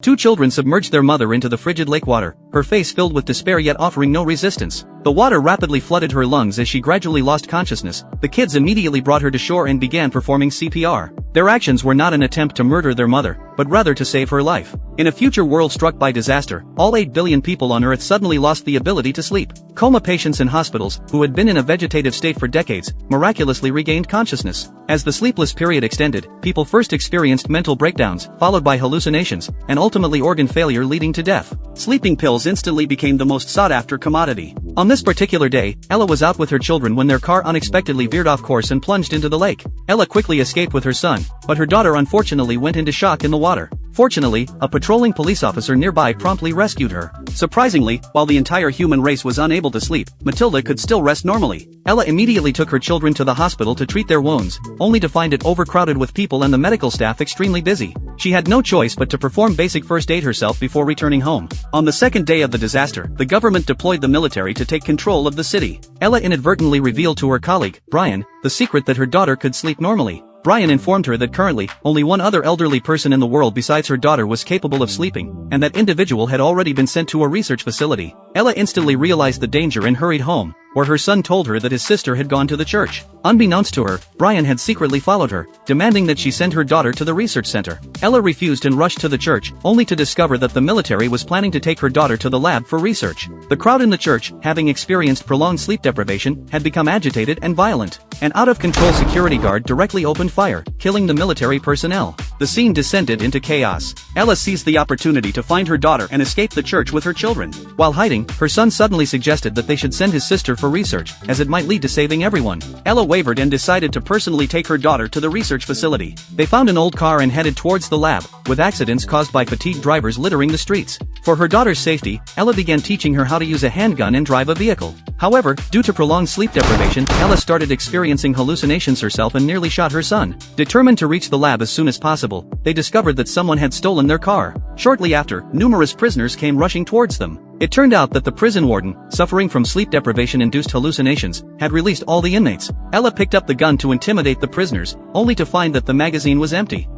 Two children submerged their mother into the frigid lake water, her face filled with despair yet offering no resistance. The water rapidly flooded her lungs as she gradually lost consciousness. The kids immediately brought her to shore and began performing CPR. Their actions were not an attempt to murder their mother, but rather to save her life. In a future world struck by disaster, all 8 billion people on Earth suddenly lost the ability to sleep. Coma patients in hospitals, who had been in a vegetative state for decades, miraculously regained consciousness. As the sleepless period extended, people first experienced mental breakdowns, followed by hallucinations, and ultimately organ failure leading to death. Sleeping pills instantly became the most sought-after commodity. On this particular day, Ella was out with her children when their car unexpectedly veered off course and plunged into the lake. Ella quickly escaped with her son, but her daughter unfortunately went into shock in the water. Fortunately, a patrolling police officer nearby promptly rescued her. Surprisingly, while the entire human race was unable to sleep, Matilda could still rest normally. Ella immediately took her children to the hospital to treat their wounds, only to find it overcrowded with people and the medical staff extremely busy. She had no choice but to perform basic first aid herself before returning home. On the second day of the disaster, the government deployed the military to take control of the city. Ella inadvertently revealed to her colleague, Brian, the secret that her daughter could sleep normally. Brian informed her that currently, only one other elderly person in the world besides her daughter was capable of sleeping, and that individual had already been sent to a research facility. Ella instantly realized the danger and hurried home, where her son told her that his sister had gone to the church. Unbeknownst to her, Brian had secretly followed her, demanding that she send her daughter to the research center. Ella refused and rushed to the church, only to discover that the military was planning to take her daughter to the lab for research. The crowd in the church, having experienced prolonged sleep deprivation, had become agitated and violent. An out-of-control security guard directly opened fire, killing the military personnel. The scene descended into chaos. Ella seized the opportunity to find her daughter and escape the church with her children. While hiding, her son suddenly suggested that they should send his sister for research, as it might lead to saving everyone. Ella wavered and decided to personally take her daughter to the research facility. They found an old car and headed towards the lab, with accidents caused by fatigued drivers littering the streets. For her daughter's safety, Ella began teaching her how to use a handgun and drive a vehicle. However, due to prolonged sleep deprivation, Ella started experiencing hallucinations herself and nearly shot her son. Determined to reach the lab as soon as possible, they discovered that someone had stolen their car. Shortly after, numerous prisoners came rushing towards them. It turned out that the prison warden, suffering from sleep deprivation-induced hallucinations, had released all the inmates. Ella picked up the gun to intimidate the prisoners, only to find that the magazine was empty.